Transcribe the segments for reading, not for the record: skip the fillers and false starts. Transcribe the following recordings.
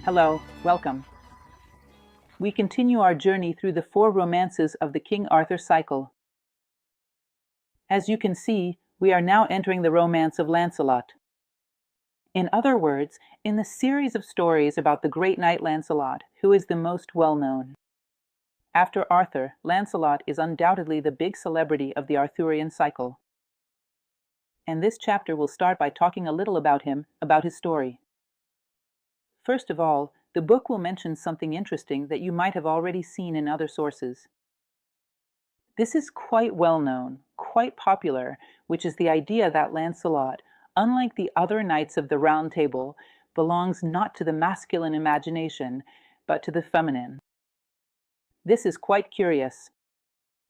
Hello, welcome. We continue our journey through the 4 romances of the King Arthur cycle. As you can see, we are now entering the romance of Lancelot. In other words, in the series of stories about the great knight Lancelot, who is the most well-known. After Arthur, Lancelot is undoubtedly the big celebrity of the Arthurian cycle. And this chapter will start by talking a little about him, about his story. First of all, the book will mention something interesting that you might have already seen in other sources. This is quite well known, quite popular, which is the idea that Lancelot, unlike the other knights of the Round Table, belongs not to the masculine imagination, but to the feminine. This is quite curious.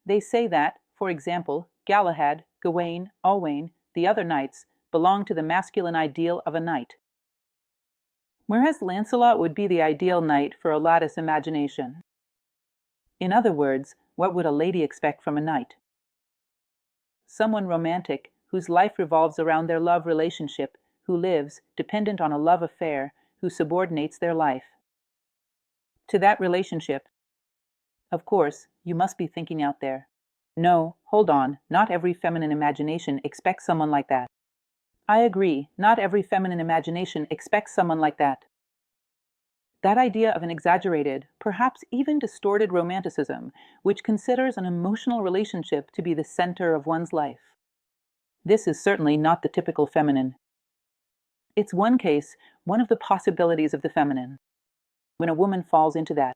They say that, for example, Galahad, Gawain, Owain, the other knights, belong to the masculine ideal of a knight, whereas Lancelot would be the ideal knight for a lattice imagination. In other words, what would a lady expect from a knight? Someone romantic, whose life revolves around their love relationship, who lives, dependent on a love affair, who subordinates their life to that relationship. Of course, you must be thinking out there, no, hold on, not every feminine imagination expects someone like that. I agree, not every feminine imagination expects someone like that. That idea of an exaggerated, perhaps even distorted romanticism, which considers an emotional relationship to be the center of one's life. This is certainly not the typical feminine. It's one case, one of the possibilities of the feminine, when a woman falls into that.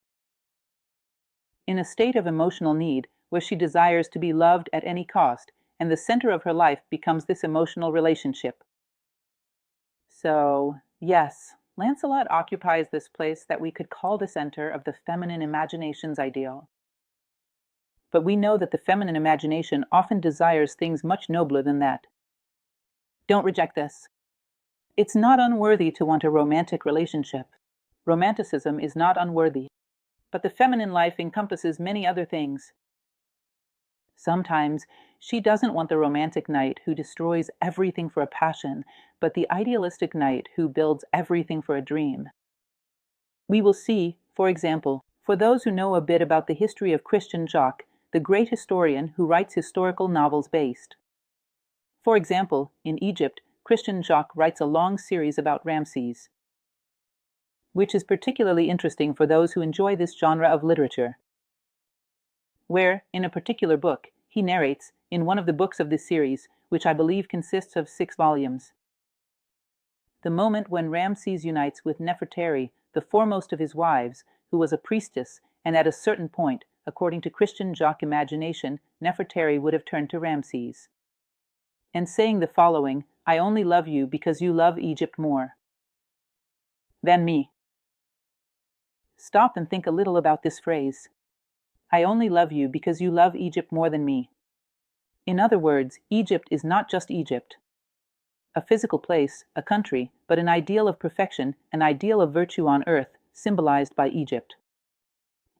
In a state of emotional need, where she desires to be loved at any cost, and the center of her life becomes this emotional relationship. So, yes, Lancelot occupies this place that we could call the center of the feminine imagination's ideal. But we know that the feminine imagination often desires things much nobler than that. Don't reject this. It's not unworthy to want a romantic relationship. Romanticism is not unworthy. But the feminine life encompasses many other things. Sometimes, she doesn't want the romantic knight who destroys everything for a passion, but the idealistic knight who builds everything for a dream. We will see, for example, for those who know a bit about the history of Chrétien Jacques, the great historian who writes historical novels based. For example, in Egypt, Chrétien Jacques writes a long series about Ramses, which is particularly interesting for those who enjoy this genre of literature, where, in a particular book, he narrates, in one of the books of this series, which I believe consists of 6 volumes, the moment when Ramses unites with Nefertari, the foremost of his wives, who was a priestess, and at a certain point, according to Chrétien Jacques' imagination, Nefertari would have turned to Ramses, and saying the following, "I only love you because you love Egypt more than me." Stop and think a little about this phrase. I only love you because you love Egypt more than me. In other words, Egypt is not just Egypt, a physical place, a country, but an ideal of perfection, an ideal of virtue on earth, symbolized by Egypt.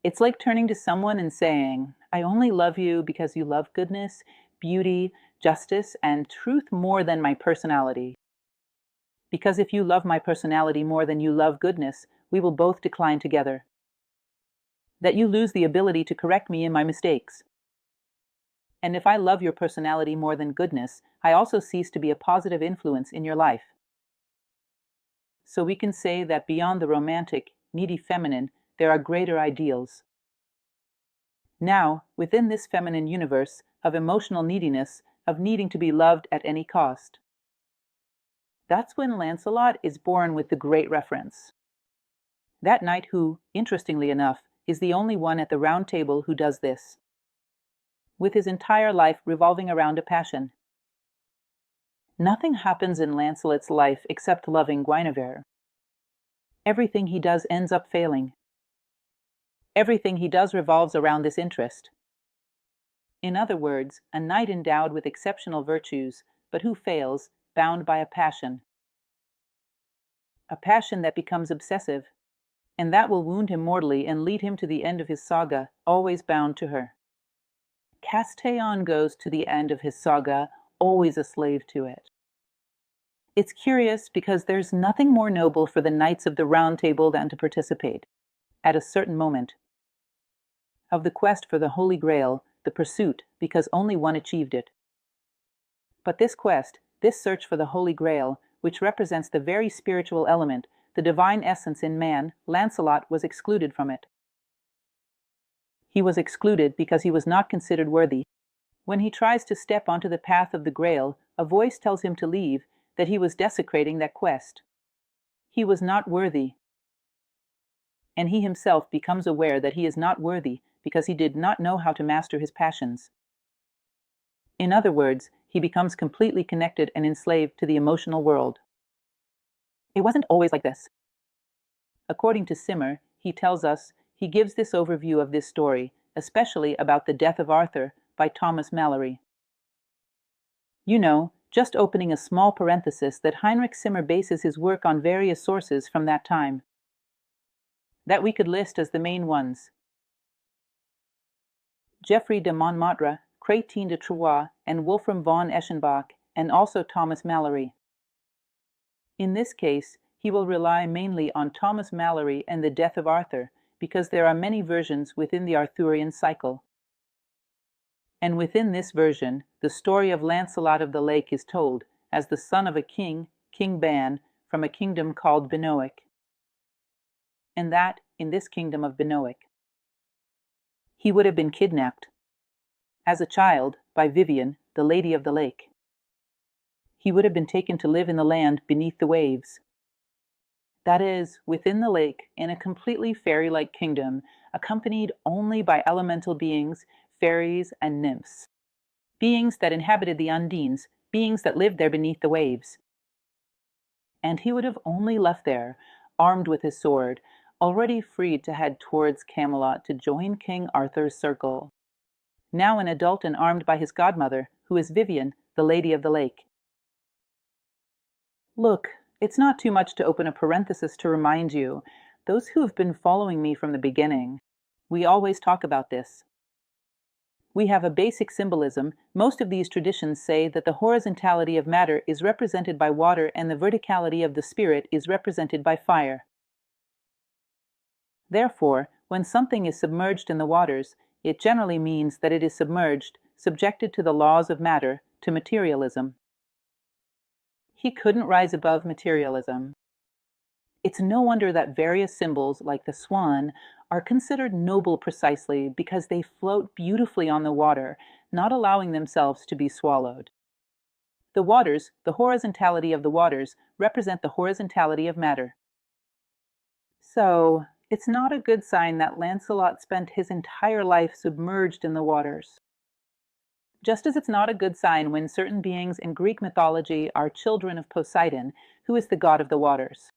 It's like turning to someone and saying, I only love you because you love goodness, beauty, justice, and truth more than my personality. Because if you love my personality more than you love goodness, we will both decline together. That you lose the ability to correct me in my mistakes. And if I love your personality more than goodness, I also cease to be a positive influence in your life. So we can say that beyond the romantic, needy feminine, there are greater ideals. Now, within this feminine universe of emotional neediness, of needing to be loved at any cost, that's when Lancelot is born with the great reference. That knight who, interestingly enough, is the only one at the Round Table who does this, with his entire life revolving around a passion. Nothing happens in Lancelot's life except loving Guinevere. Everything he does ends up failing. Everything he does revolves around this interest. In other words, a knight endowed with exceptional virtues, but who fails, bound by a passion that becomes obsessive, and that will wound him mortally and lead him to the end of his saga, always bound to her. Castellan goes to the end of his saga, always a slave to it. It's curious because there's nothing more noble for the Knights of the Round Table than to participate, at a certain moment, of the quest for the Holy Grail, the pursuit, because only one achieved it. But this quest, this search for the Holy Grail, which represents the very spiritual element, the divine essence in man, Lancelot was excluded from it. He was excluded because he was not considered worthy. When he tries to step onto the path of the Grail, a voice tells him to leave, that he was desecrating that quest. He was not worthy. And he himself becomes aware that he is not worthy because he did not know how to master his passions. In other words, he becomes completely connected and enslaved to the emotional world. It wasn't always like this. According to Zimmer, he tells us, he gives this overview of this story, especially about the death of Arthur, by Thomas Malory. You know, just opening a small parenthesis, that Heinrich Zimmer bases his work on various sources from that time, that we could list as the main ones: Geoffrey de Montmartre, Chrétien de Troyes, and Wolfram von Eschenbach, and also Thomas Malory. In this case, he will rely mainly on Thomas Malory and the death of Arthur, because there are many versions within the Arthurian cycle. And within this version, the story of Lancelot of the Lake is told as the son of a king, King Ban, from a kingdom called Benoic. And that, in this kingdom of Benoic, he would have been kidnapped, as a child, by Vivian, the Lady of the Lake. He would have been taken to live in the land beneath the waves. That is, within the lake, in a completely fairy-like kingdom, accompanied only by elemental beings, fairies, and nymphs. Beings that inhabited the Undines, beings that lived there beneath the waves. And he would have only left there, armed with his sword, already freed to head towards Camelot to join King Arthur's circle. Now an adult and armed by his godmother, who is Vivian, the Lady of the Lake. Look, it's not too much to open a parenthesis to remind you, those who have been following me from the beginning, we always talk about this. We have a basic symbolism. Most of these traditions say that the horizontality of matter is represented by water and the verticality of the spirit is represented by fire. Therefore, when something is submerged in the waters, it generally means that it is submerged, subjected to the laws of matter, to materialism. He couldn't rise above materialism. It's no wonder that various symbols, like the swan, are considered noble precisely because they float beautifully on the water, not allowing themselves to be swallowed. The waters, the horizontality of the waters, represent the horizontality of matter. So, it's not a good sign that Lancelot spent his entire life submerged in the waters. Just as it's not a good sign when certain beings in Greek mythology are children of Poseidon, who is the god of the waters.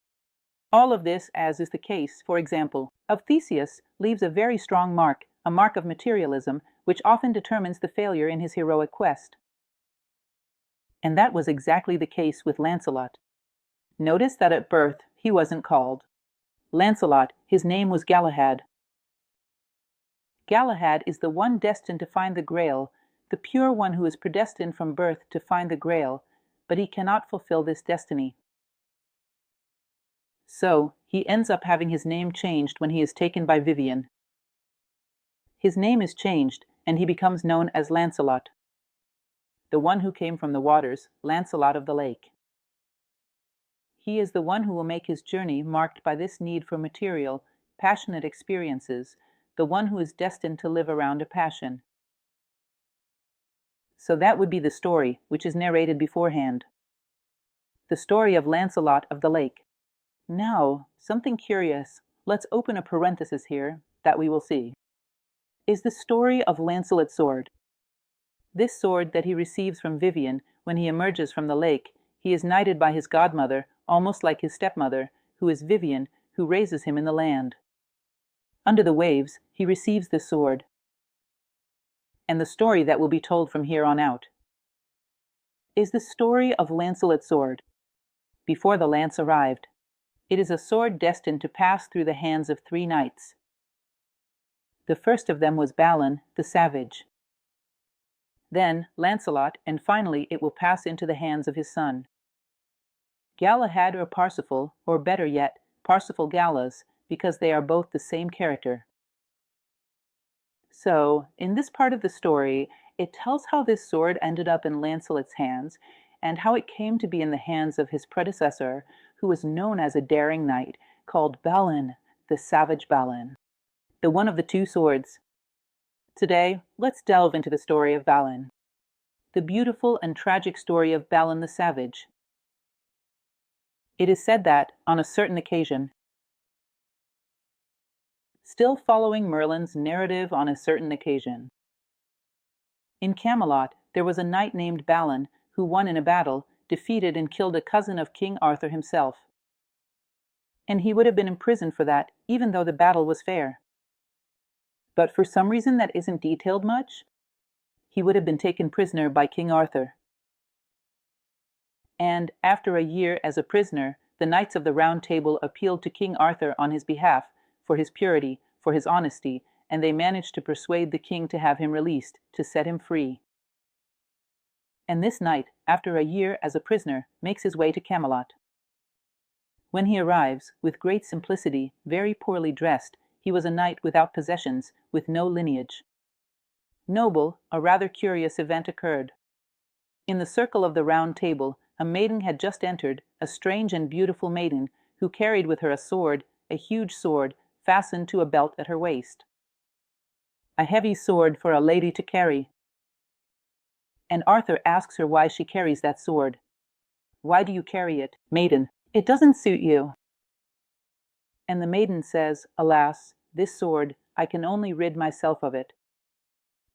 All of this, as is the case, for example, of Theseus, leaves a very strong mark, a mark of materialism, which often determines the failure in his heroic quest. And that was exactly the case with Lancelot. Notice that at birth he wasn't called Lancelot, his name was Galahad. Galahad is the one destined to find the Grail, the pure one who is predestined from birth to find the Grail, but he cannot fulfill this destiny. So, he ends up having his name changed when he is taken by Vivian. His name is changed, and he becomes known as Lancelot, the one who came from the waters, Lancelot of the Lake. He is the one who will make his journey marked by this need for material, passionate experiences, the one who is destined to live around a passion. So that would be the story, which is narrated beforehand. The story of Lancelot of the Lake. Now, something curious, let's open a parenthesis here, that we will see, is the story of Lancelot's sword. This sword that he receives from Vivian when he emerges from the lake, he is knighted by his godmother, almost like his stepmother, who is Vivian, who raises him in the land. Under the waves, he receives this sword. And the story that will be told from here on out is the story of Lancelot's sword. Before the lance arrived, it is a sword destined to pass through the hands of 3 knights. The first of them was Balin, the savage. Then Lancelot, and finally it will pass into the hands of his son. Galahad or Parsifal, or better yet, Parsifal Galas, because they are both the same character. So, in this part of the story, it tells how this sword ended up in Lancelot's hands, and how it came to be in the hands of his predecessor, who was known as a daring knight, called Balin, the savage Balin, the one of the two swords. Today, let's delve into the story of Balin, the beautiful and tragic story of Balin the Savage. It is said that, on a certain occasion, still following Merlin's narrative on a certain occasion, in Camelot there was a knight named Balin who won in a battle, defeated and killed a cousin of King Arthur himself. And he would have been imprisoned for that, even though the battle was fair. But for some reason that isn't detailed much, he would have been taken prisoner by King Arthur. And after a year as a prisoner, the Knights of the Round Table appealed to King Arthur on his behalf, for his purity, for his honesty, and they managed to persuade the king to have him released, to set him free. And this knight, after a year as a prisoner, makes his way to Camelot. When he arrives, with great simplicity, very poorly dressed, he was a knight without possessions, with no lineage. Noble, a rather curious event occurred. In the circle of the Round Table, a maiden had just entered, a strange and beautiful maiden, who carried with her a sword, a huge sword, fastened to a belt at her waist. A heavy sword for a lady to carry. And Arthur asks her why she carries that sword. "Why do you carry it, maiden? It doesn't suit you." And the maiden says, "Alas, this sword, I can only rid myself of it.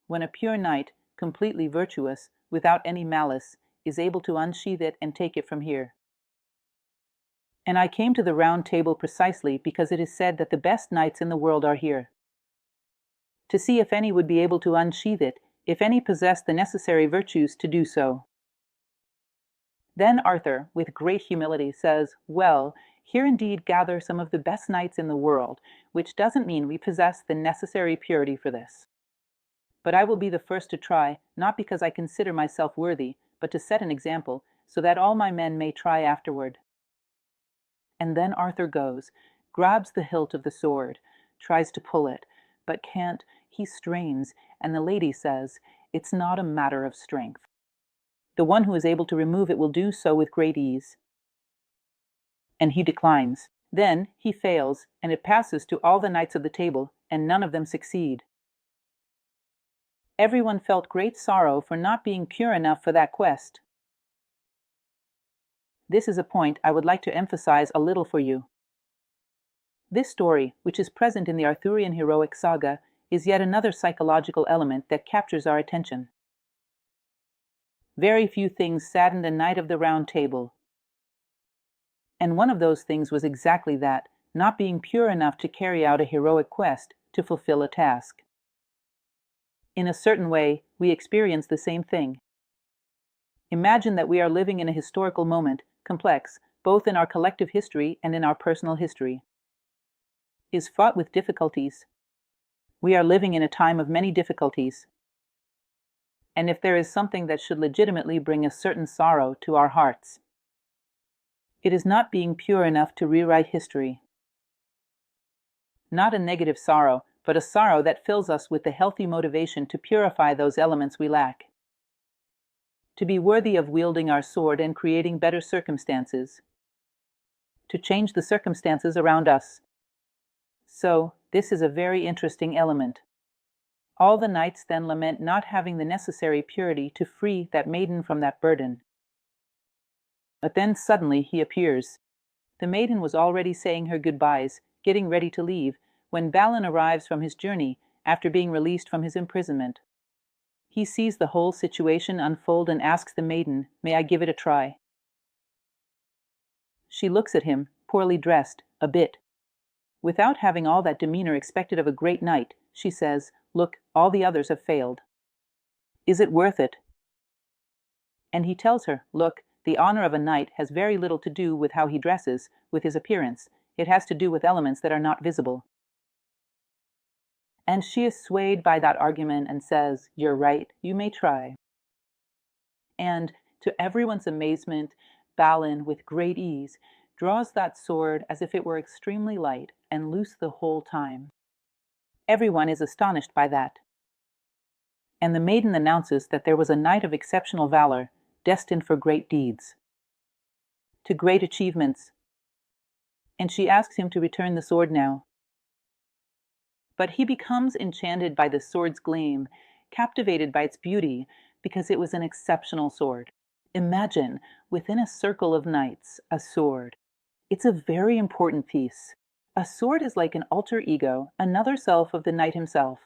When a pure knight, completely virtuous, without any malice, is able to unsheath it and take it from here. And I came to the Round Table precisely because it is said that the best knights in the world are here, to see if any would be able to unsheath it, if any possessed the necessary virtues to do so." Then Arthur, with great humility, says, "Well, here indeed gather some of the best knights in the world, which doesn't mean we possess the necessary purity for this. But I will be the first to try, not because I consider myself worthy, but to set an example, so that all my men may try afterward." And then Arthur goes, grabs the hilt of the sword, tries to pull it, but can't. He strains, and the lady says, "It's not a matter of strength. The one who is able to remove it will do so with great ease." And he declines. Then he fails, and it passes to all the knights of the table, and none of them succeed. Everyone felt great sorrow for not being pure enough for that quest. This is a point I would like to emphasize a little for you. This story, which is present in the Arthurian heroic saga, is yet another psychological element that captures our attention. Very few things saddened a knight of the Round Table. And one of those things was exactly that, not being pure enough to carry out a heroic quest, to fulfill a task. In a certain way, we experience the same thing. Imagine that we are living in a historical moment, complex, both in our collective history and in our personal history, is fraught with difficulties. We are living in a time of many difficulties. And if there is something that should legitimately bring a certain sorrow to our hearts, it is not being pure enough to rewrite history. Not a negative sorrow, but a sorrow that fills us with the healthy motivation to purify those elements we lack. To be worthy of wielding our sword and creating better circumstances. To change the circumstances around us. So, this is a very interesting element. All the knights then lament not having the necessary purity to free that maiden from that burden. But then suddenly he appears. The maiden was already saying her goodbyes, getting ready to leave, when Balin arrives from his journey, after being released from his imprisonment. He sees the whole situation unfold and asks the maiden, "May I give it a try?" She looks at him, poorly dressed, a bit. Without having all that demeanor expected of a great knight, she says, "Look, all the others have failed. Is it worth it?" And he tells her, "Look, the honor of a knight has very little to do with how he dresses, with his appearance. It has to do with elements that are not visible." And she is swayed by that argument and says, "You're right, you may try." And to everyone's amazement, Balin, with great ease, draws that sword as if it were extremely light and loose the whole time. Everyone is astonished by that. And the maiden announces that there was a knight of exceptional valor, destined for great deeds, to great achievements, and she asks him to return the sword now. But he becomes enchanted by the sword's gleam, captivated by its beauty, because it was an exceptional sword. Imagine, within a circle of knights, a sword. It's a very important piece. A sword is like an alter ego, another self of the knight himself.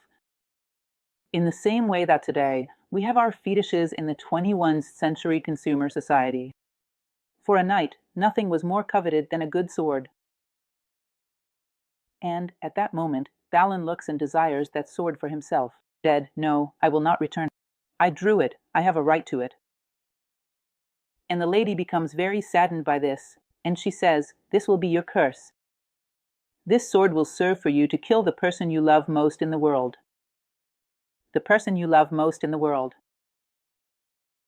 In the same way that today, we have our fetishes in the 21st century consumer society. For a knight, nothing was more coveted than a good sword. And, at that moment, Balin looks and desires that sword for himself. Dead, no, I will not return. I drew it, I have a right to it. And the lady becomes very saddened by this, and she says, this will be your curse. This sword will serve for you to kill the person you love most in the world. The person you love most in the world.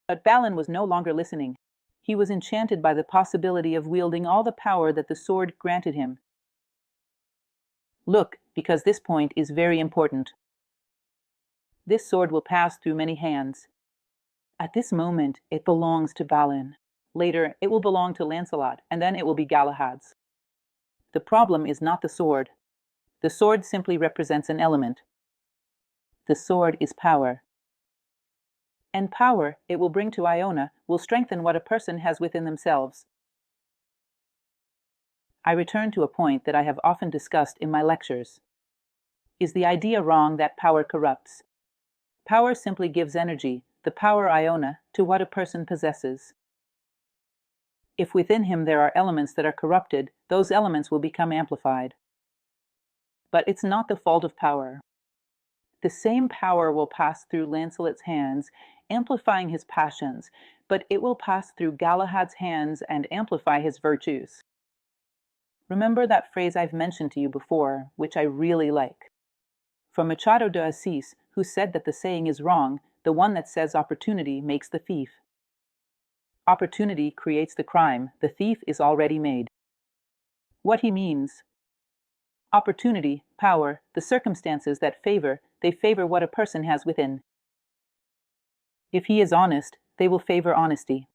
But Balin was no longer listening. He was enchanted by the possibility of wielding all the power that the sword granted him. Look, because this point is very important. This sword will pass through many hands. At this moment, it belongs to Balin. Later, it will belong to Lancelot, and then it will be Galahad's. The problem is not the sword. The sword simply represents an element. The sword is power. And power it will bring to Iona will strengthen what a person has within themselves. I return to a point that I have often discussed in my lectures. Is the idea wrong that power corrupts? Power simply gives energy, the power Iona, to what a person possesses. If within him there are elements that are corrupted, those elements will become amplified. But it's not the fault of power. The same power will pass through Lancelot's hands, amplifying his passions, but it will pass through Galahad's hands and amplify his virtues. Remember that phrase I've mentioned to you before, which I really like. From Machado de Assis, who said that the saying is wrong, the one that says opportunity makes the thief. Opportunity creates the crime, the thief is already made. What he means: opportunity, power, the circumstances that they favor what a person has within. If he is honest, they will favor honesty.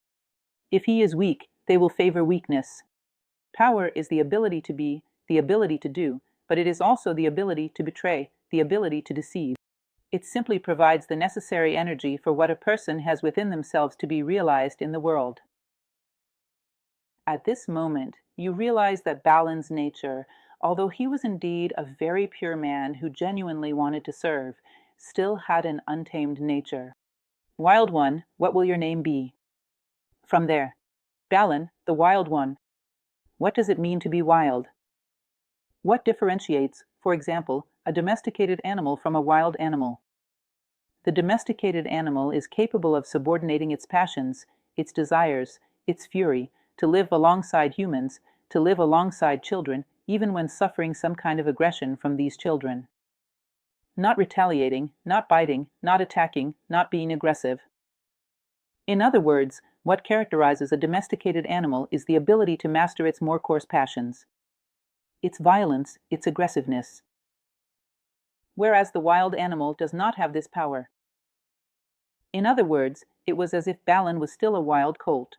If he is weak, they will favor weakness. Power is the ability to be, the ability to do, but it is also the ability to betray, the ability to deceive. It simply provides the necessary energy for what a person has within themselves to be realized in the world. At this moment, you realize that Balin's nature, although he was indeed a very pure man who genuinely wanted to serve, still had an untamed nature. Wild one, what will your name be? From there, Balin, the wild one. What does it mean to be wild? What differentiates, for example, a domesticated animal from a wild animal? The domesticated animal is capable of subordinating its passions, its desires, its fury, to live alongside humans, to live alongside children, even when suffering some kind of aggression from these children. Not retaliating, not biting, not attacking, not being aggressive. In other words, what characterizes a domesticated animal is the ability to master its more coarse passions, its violence, its aggressiveness. Whereas the wild animal does not have this power. In other words, it was as if Balin was still a wild colt.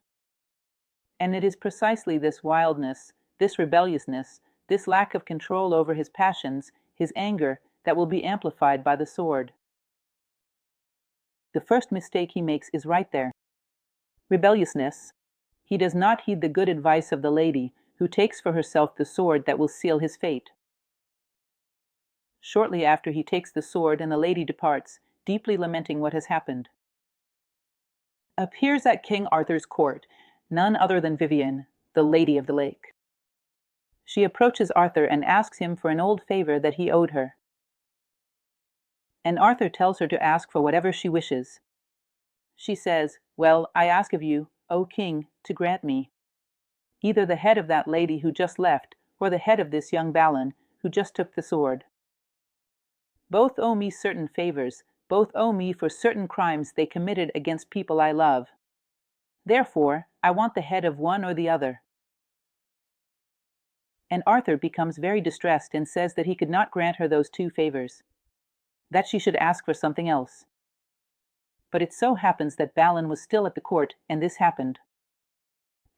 And it is precisely this wildness, this rebelliousness, this lack of control over his passions, his anger, that will be amplified by the sword. The first mistake he makes is right there. Rebelliousness. He does not heed the good advice of the lady, who takes for herself the sword that will seal his fate. Shortly after he takes the sword and the lady departs, deeply lamenting what has happened. Appears at King Arthur's court, none other than Vivienne, the Lady of the Lake. She approaches Arthur and asks him for an old favor that he owed her. And Arthur tells her to ask for whatever she wishes. She says, well, I ask of you, O King, to grant me either the head of that lady who just left, or the head of this young Balin, who just took the sword. Both owe me certain favors, both owe me for certain crimes they committed against people I love. Therefore, I want the head of one or the other." And Arthur becomes very distressed and says that he could not grant her those two favors, that she should ask for something else. But it so happens that Balin was still at the court, and this happened.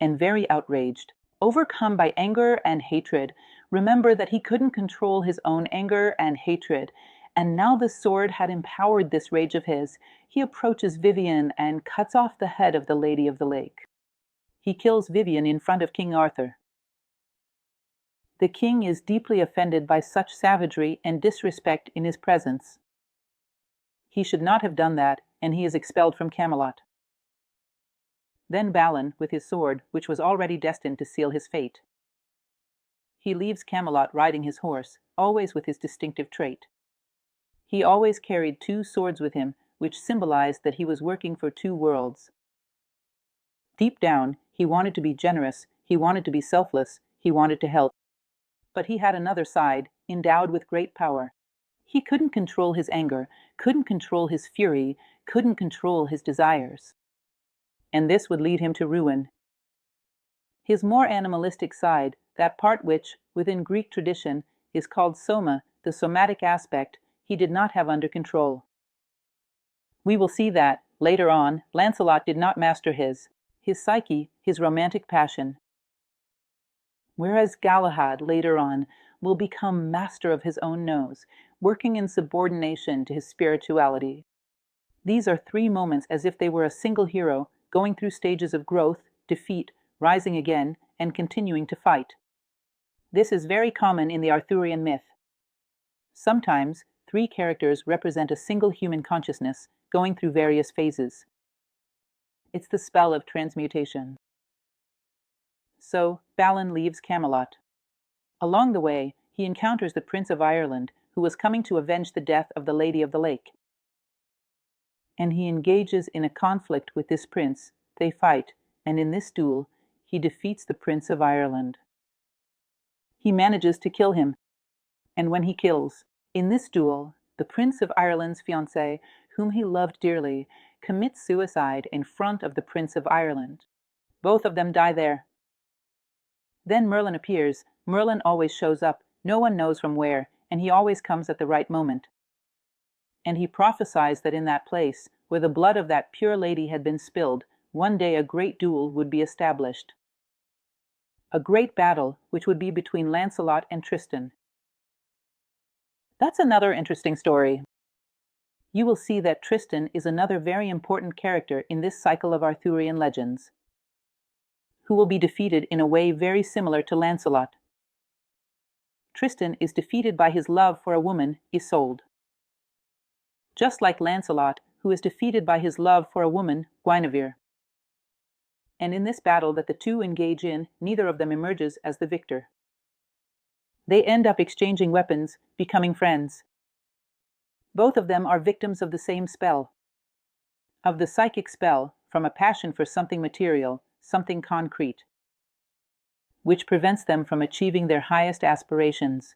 And very outraged, overcome by anger and hatred, remember that he couldn't control his own anger and hatred, and now the sword had empowered this rage of his. He approaches Vivian and cuts off the head of the Lady of the Lake. He kills Vivian in front of King Arthur. The king is deeply offended by such savagery and disrespect in his presence. He should not have done that, and he is expelled from Camelot. Then Balin, with his sword, which was already destined to seal his fate. He leaves Camelot riding his horse, always with his distinctive trait. He always carried two swords with him, which symbolized that he was working for two worlds. Deep down, he wanted to be generous, he wanted to be selfless, he wanted to help. But he had another side, endowed with great power. He couldn't control his anger, couldn't control his fury, couldn't control his desires. And this would lead him to ruin. His more animalistic side, that part which, within Greek tradition, is called soma, the somatic aspect, he did not have under control. We will see that, later on, Lancelot did not master his psyche, his romantic passion. Whereas Galahad, later on, will become master of his own nose, working in subordination to his spirituality. These are three moments as if they were a single hero, going through stages of growth, defeat, rising again, and continuing to fight. This is very common in the Arthurian myth. Sometimes, three characters represent a single human consciousness, going through various phases. It's the spell of transmutation. So, Balin leaves Camelot. Along the way, he encounters the Prince of Ireland, who was coming to avenge the death of the Lady of the Lake. And he engages in a conflict with this prince. They fight, and in this duel, he defeats the Prince of Ireland. He manages to kill him, and when he kills, in this duel, the Prince of Ireland's fiancée, whom he loved dearly, commits suicide in front of the Prince of Ireland. Both of them die there. Then Merlin appears. Merlin always shows up, no one knows from where, and he always comes at the right moment. And he prophesies that in that place, where the blood of that pure lady had been spilled, one day a great duel would be established. A great battle, which would be between Lancelot and Tristan. That's another interesting story. You will see that Tristan is another very important character in this cycle of Arthurian legends, who will be defeated in a way very similar to Lancelot. Tristan is defeated by his love for a woman, Isolde. Just like Lancelot, who is defeated by his love for a woman, Guinevere. And in this battle that the two engage in, neither of them emerges as the victor. They end up exchanging weapons, becoming friends. Both of them are victims of the same spell. Of the psychic spell, from a passion for something material, something concrete, which prevents them from achieving their highest aspirations.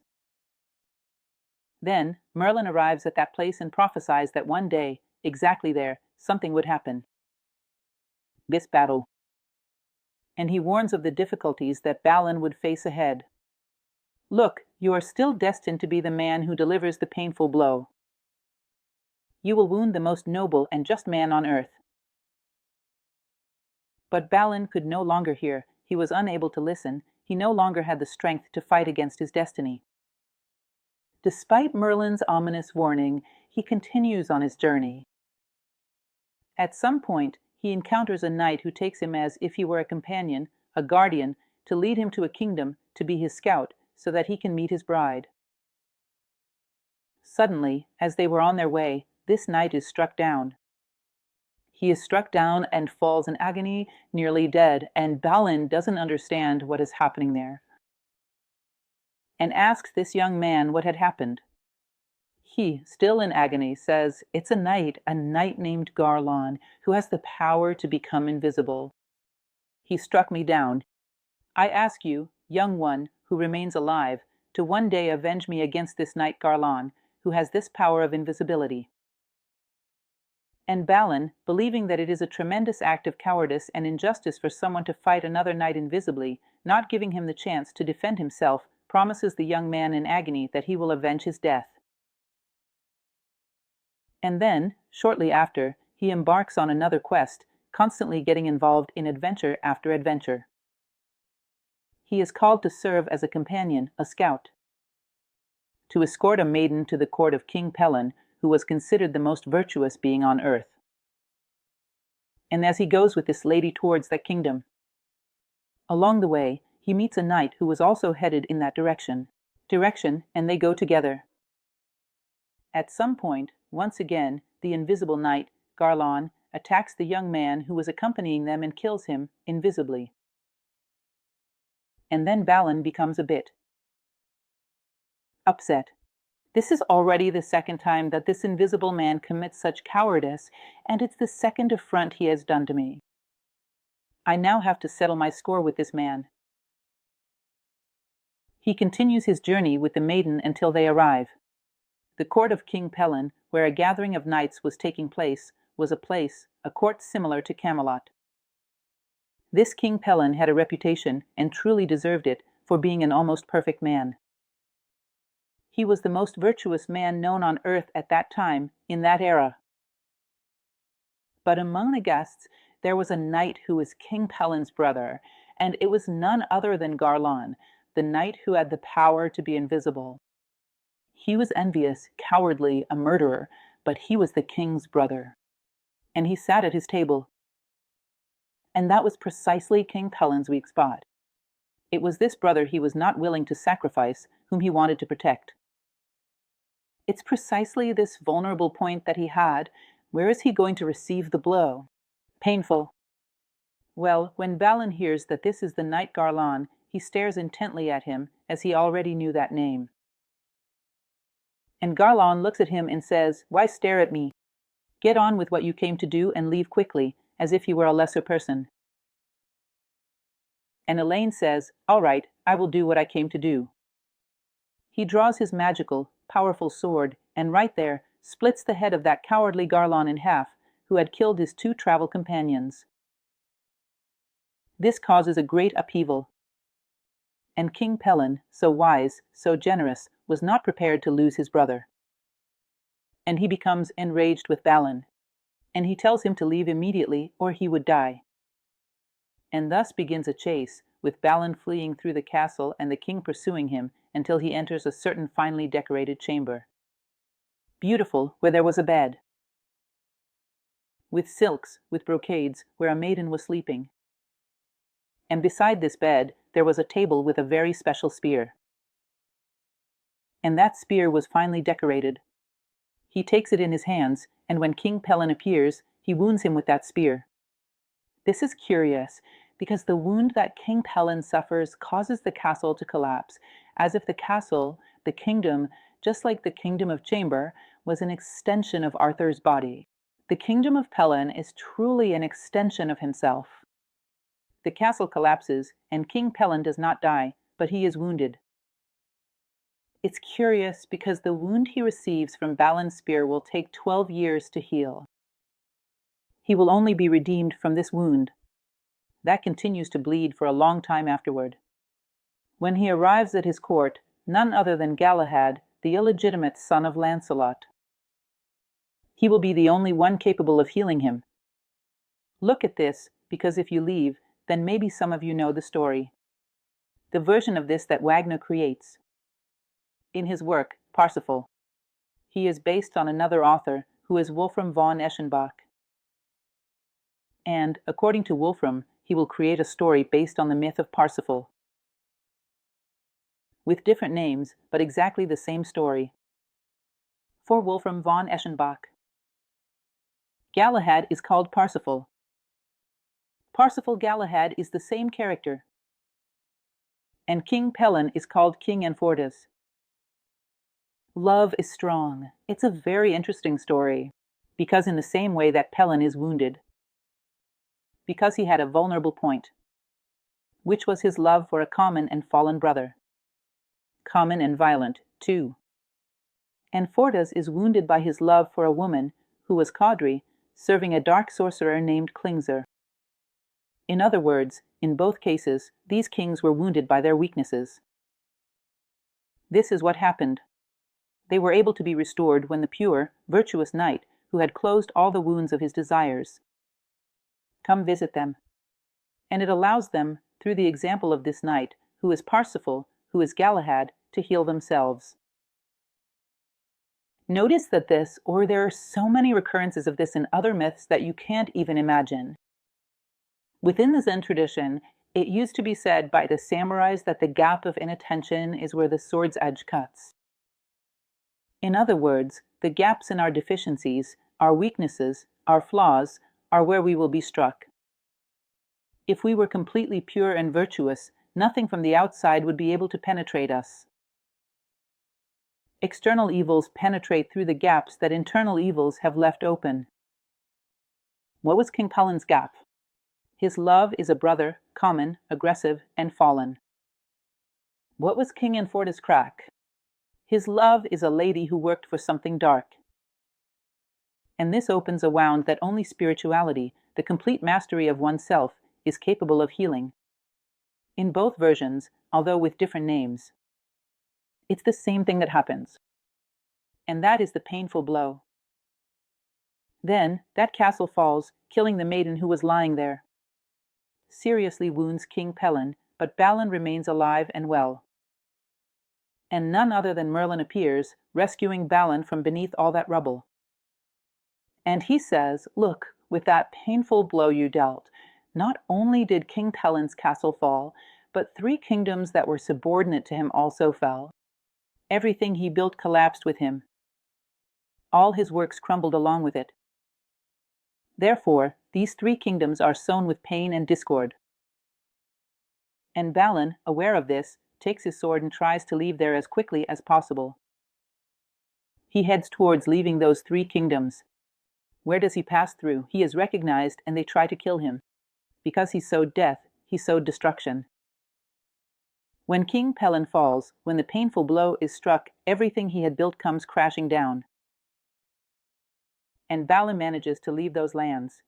Then, Merlin arrives at that place and prophesies that one day, exactly there, something would happen. This battle. And he warns of the difficulties that Balin would face ahead. Look, you are still destined to be the man who delivers the painful blow. You will wound the most noble and just man on earth. But Balin could no longer hear. He was unable to listen. He no longer had the strength to fight against his destiny. Despite Merlin's ominous warning, he continues on his journey. At some point, he encounters a knight who takes him as if he were a companion, a guardian, to lead him to a kingdom, to be his scout, so that he can meet his bride. Suddenly, as they were on their way, this knight is struck down. He is struck down and falls in agony, nearly dead, and Balin doesn't understand what is happening there, and asks this young man what had happened. He, still in agony, says, "It's a knight named Garlon, who has the power to become invisible. He struck me down. I ask you, young one, who remains alive, to one day avenge me against this knight Garlon, who has this power of invisibility." And Balin, believing that it is a tremendous act of cowardice and injustice for someone to fight another knight invisibly, not giving him the chance to defend himself, promises the young man in agony that he will avenge his death. And then, shortly after, he embarks on another quest, constantly getting involved in adventure after adventure. He is called to serve as a companion, a scout, to escort a maiden to the court of King Pelin, who was considered the most virtuous being on earth. And as he goes with this lady towards that kingdom, along the way, he meets a knight who was also headed in that direction, and they go together. At some point, once again, the invisible knight, Garlon, attacks the young man who was accompanying them and kills him, invisibly. And then Balin becomes a bit upset. This is already the second time that this invisible man commits such cowardice, and it's the second affront he has done to me. I now have to settle my score with this man. He continues his journey with the maiden until they arrive. The court of King Pelin, where a gathering of knights was taking place, was a court similar to Camelot. This King Pelin had a reputation, and truly deserved it, for being an almost perfect man. He was the most virtuous man known on earth at that time, in that era. But among the guests, there was a knight who was King Pelin's brother, and it was none other than Garlon, the knight who had the power to be invisible. He was envious, cowardly, a murderer, but he was the king's brother. And he sat at his table. And that was precisely King Pelin's weak spot. It was this brother he was not willing to sacrifice, whom he wanted to protect. It's precisely this vulnerable point that he had. Where is he going to receive the blow? Painful. Well, when Balin hears that this is the knight Garlon, he stares intently at him, as he already knew that name. And Garlon looks at him and says, "Why stare at me? Get on with what you came to do and leave quickly, as if you were a lesser person." And Elaine says, "All right, I will do what I came to do." He draws his magical, powerful sword, and right there splits the head of that cowardly Garlon in half, who had killed his 2 travel companions. This causes a great upheaval. And King Pelin, so wise, so generous, was not prepared to lose his brother. And he becomes enraged with Balin, and he tells him to leave immediately or he would die. And thus begins a chase, with Balin fleeing through the castle and the king pursuing him until he enters a certain finely decorated chamber. Beautiful, where there was a bed, with silks, with brocades, where a maiden was sleeping. And beside this bed there was a table with a very special spear. And that spear was finely decorated. He takes it in his hands, and when King Pelin appears, he wounds him with that spear. This is curious, because the wound that King Pelin suffers causes the castle to collapse, as if the castle, the kingdom, just like the kingdom of Chamber, was an extension of Arthur's body. The kingdom of Pelin is truly an extension of himself. The castle collapses, and King Pelin does not die, but he is wounded. It's curious because the wound he receives from Balin's spear will take 12 years to heal. He will only be redeemed from this wound. That continues to bleed for a long time afterward. When he arrives at his court, none other than Galahad, the illegitimate son of Lancelot. He will be the only one capable of healing him. Look at this, because if you leave, then maybe some of you know the story. The version of this that Wagner creates. In his work, Parsifal, he is based on another author, who is Wolfram von Eschenbach. And, according to Wolfram, he will create a story based on the myth of Parsifal. With different names, but exactly the same story. For Wolfram von Eschenbach, Galahad is called Parsifal. Parsifal Galahad is the same character. And King Pelin is called King Anfortas. Love is strong. It's a very interesting story, because in the same way that Pelin is wounded, because he had a vulnerable point, which was his love for a common and fallen brother. Common and violent, too. And Fortas is wounded by his love for a woman who was Caudry, serving a dark sorcerer named Klingsor. In other words, in both cases, these kings were wounded by their weaknesses. This is what happened. They were able to be restored when the pure, virtuous knight, who had closed all the wounds of his desires, come visit them. And it allows them, through the example of this knight, who is Parsifal, who is Galahad, to heal themselves. Notice that this, or there are so many recurrences of this in other myths that you can't even imagine. Within the Zen tradition, it used to be said by the samurais that the gap of inattention is where the sword's edge cuts. In other words, the gaps in our deficiencies, our weaknesses, our flaws, are where we will be struck. If we were completely pure and virtuous, nothing from the outside would be able to penetrate us. External evils penetrate through the gaps that internal evils have left open. What was King Palin's gap? His love is a brother, common, aggressive, and fallen. What was King Enforda's crack? His love is a lady who worked for something dark. And this opens a wound that only spirituality, the complete mastery of oneself, is capable of healing. In both versions, although with different names, it's the same thing that happens. And that is the painful blow. Then, that castle falls, killing the maiden who was lying there. Seriously wounds King Pelin, but Balin remains alive and well. And none other than Merlin appears, rescuing Balin from beneath all that rubble. And he says, "Look, with that painful blow you dealt, not only did King Pelin's castle fall, but 3 kingdoms that were subordinate to him also fell. Everything he built collapsed with him. All his works crumbled along with it. Therefore, these 3 kingdoms are sown with pain and discord." And Balin, aware of this, takes his sword and tries to leave there as quickly as possible. He heads towards leaving those 3 kingdoms. Where does he pass through? He is recognized, and they try to kill him. Because he sowed death, he sowed destruction. When King Pelin falls, when the painful blow is struck, everything he had built comes crashing down. And Balin manages to leave those lands,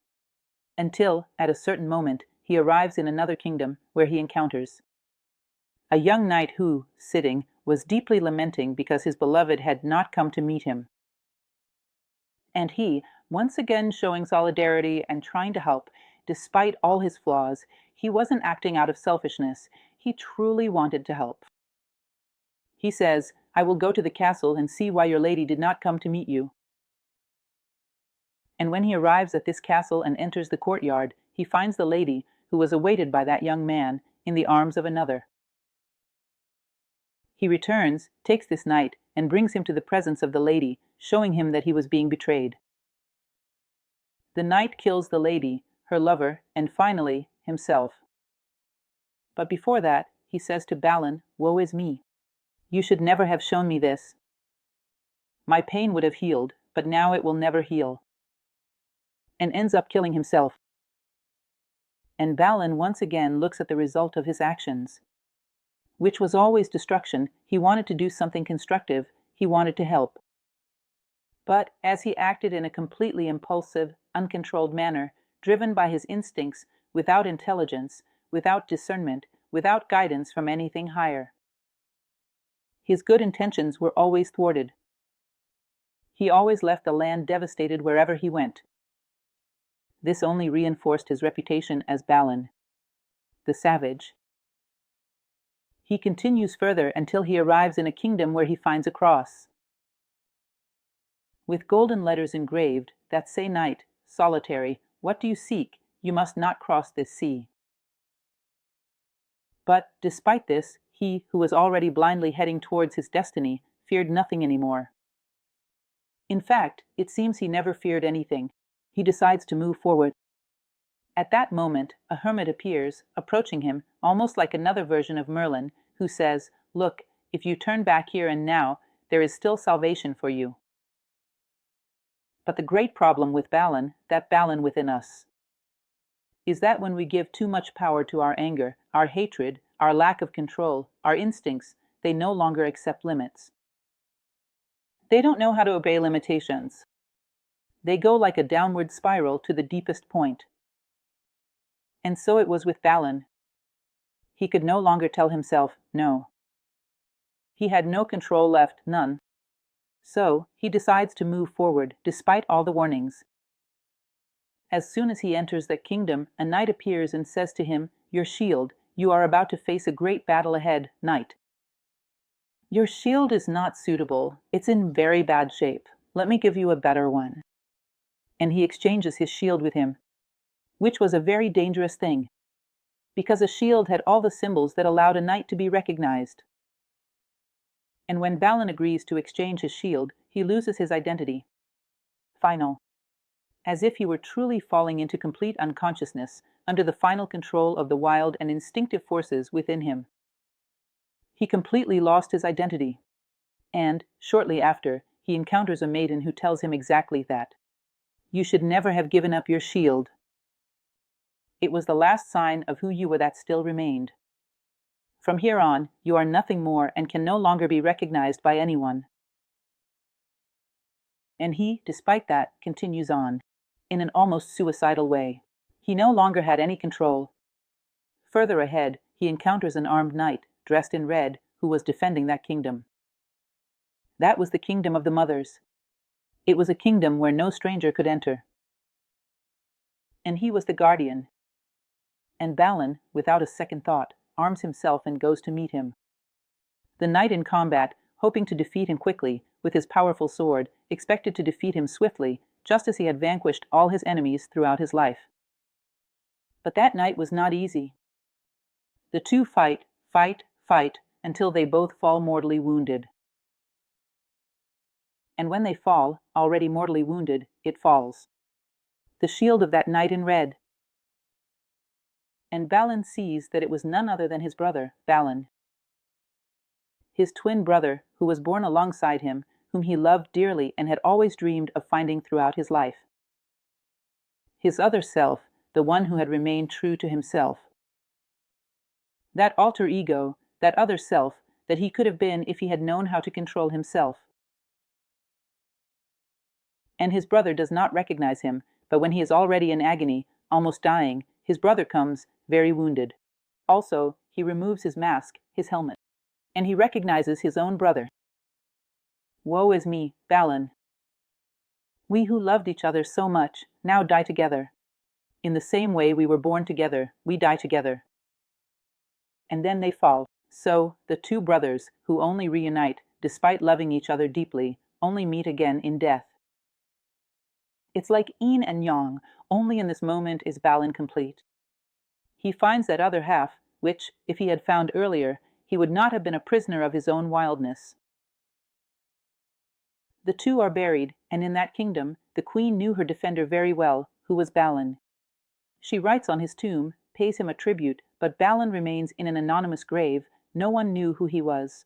until, at a certain moment, he arrives in another kingdom, where he encounters a young knight who, sitting, was deeply lamenting because his beloved had not come to meet him. And he, once again showing solidarity and trying to help, despite all his flaws, he wasn't acting out of selfishness. He truly wanted to help. He says, "I will go to the castle and see why your lady did not come to meet you." And when he arrives at this castle and enters the courtyard, he finds the lady, who was awaited by that young man, in the arms of another. He returns, takes this knight, and brings him to the presence of the lady, showing him that he was being betrayed. The knight kills the lady, her lover, and finally, himself. But before that, he says to Balin, "Woe is me. You should never have shown me this. My pain would have healed, but now it will never heal." And ends up killing himself. And Balin once again looks at the result of his actions, which was always destruction. He wanted to do something constructive. He wanted to help. But as he acted in a completely impulsive, uncontrolled manner, driven by his instincts, without intelligence, without discernment, without guidance from anything higher, his good intentions were always thwarted. He always left the land devastated wherever he went. This only reinforced his reputation as Balin, the savage. He continues further until he arrives in a kingdom where he finds a cross, with golden letters engraved that say, "Knight, solitary, what do you seek? You must not cross this sea." But despite this, he, who was already blindly heading towards his destiny, feared nothing anymore. In fact, it seems he never feared anything. He decides to move forward. At that moment, a hermit appears, approaching him, almost like another version of Merlin, who says, "Look, if you turn back here and now, there is still salvation for you." But the great problem with Balin, that Balin within us, is that when we give too much power to our anger, our hatred, our lack of control, our instincts, they no longer accept limits. They don't know how to obey limitations. They go like a downward spiral to the deepest point. And so it was with Balin. He could no longer tell himself no. He had no control left, none. So, he decides to move forward, despite all the warnings. As soon as he enters that kingdom, a knight appears and says to him, "Your shield, you are about to face a great battle ahead, knight. Your shield is not suitable, it's in very bad shape. Let me give you a better one." And he exchanges his shield with him, which was a very dangerous thing, because a shield had all the symbols that allowed a knight to be recognized. And when Balin agrees to exchange his shield, he loses his identity. Final. As if he were truly falling into complete unconsciousness under the final control of the wild and instinctive forces within him. He completely lost his identity. And, shortly after, he encounters a maiden who tells him exactly that. You should never have given up your shield. It was the last sign of who you were that still remained. From here on, you are nothing more and can no longer be recognized by anyone. And he, despite that, continues on, in an almost suicidal way. He no longer had any control. Further ahead, he encounters an armed knight, dressed in red, who was defending that kingdom. That was the kingdom of the mothers. It was a kingdom where no stranger could enter. And he was the guardian. And Balin, without a second thought, arms himself and goes to meet him. The knight in combat, hoping to defeat him quickly, with his powerful sword, expected to defeat him swiftly, just as he had vanquished all his enemies throughout his life. But that night was not easy. The two fight, until they both fall mortally wounded. And when they fall, already mortally wounded, it falls. The shield of that knight in red. And Balin sees that it was none other than his brother, Balin. His twin brother, who was born alongside him, whom he loved dearly and had always dreamed of finding throughout his life. His other self, the one who had remained true to himself. That alter ego, that other self, that he could have been if he had known how to control himself. And his brother does not recognize him, but when he is already in agony, almost dying, his brother comes, very wounded. Also, he removes his mask, his helmet, and he recognizes his own brother. Woe is me, Balin. We who loved each other so much, now die together. In the same way we were born together, we die together. And then they fall. So, the two brothers, who only reunite, despite loving each other deeply, only meet again in death. It's like yin and yang, only in this moment is Balin complete. He finds that other half, which, if he had found earlier, he would not have been a prisoner of his own wildness. The two are buried, and in that kingdom, the queen knew her defender very well, who was Balin. She writes on his tomb, pays him a tribute, but Balin remains in an anonymous grave. No one knew who he was.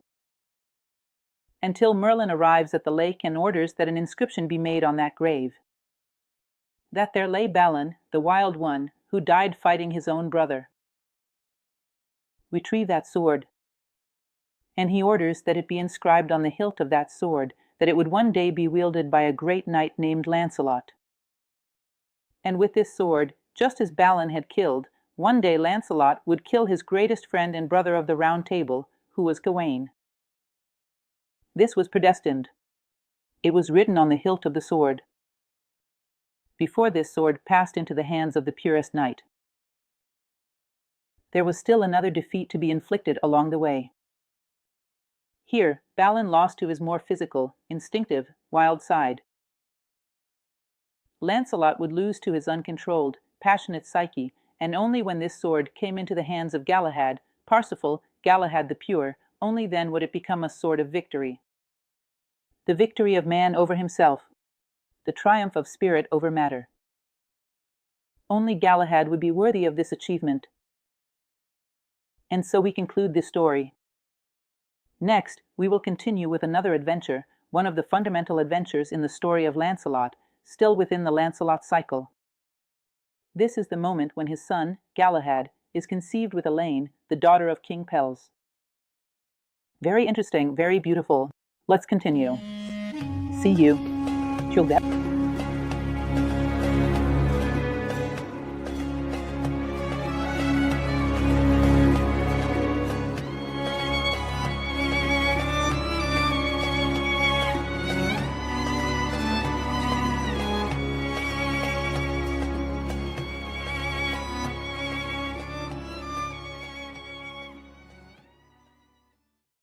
Until Merlin arrives at the lake and orders that an inscription be made on that grave. That there lay Balin, the wild one, who died fighting his own brother. Retrieve that sword. And he orders that it be inscribed on the hilt of that sword, that it would one day be wielded by a great knight named Lancelot. And with this sword, just as Balin had killed, one day Lancelot would kill his greatest friend and brother of the Round Table, who was Gawain. This was predestined. It was written on the hilt of the sword. Before this sword passed into the hands of the purest knight. There was still another defeat to be inflicted along the way. Here, Balin lost to his more physical, instinctive, wild side. Lancelot would lose to his uncontrolled, passionate psyche, and only when this sword came into the hands of Galahad, Parsifal, Galahad the Pure, only then would it become a sword of victory. The victory of man over himself. The triumph of spirit over matter. Only Galahad would be worthy of this achievement. And so we conclude this story. Next, we will continue with another adventure, one of the fundamental adventures in the story of Lancelot, still within the Lancelot cycle. This is the moment when his son, Galahad, is conceived with Elaine, the daughter of King Pelles. Very interesting, very beautiful. Let's continue. See you. Till then.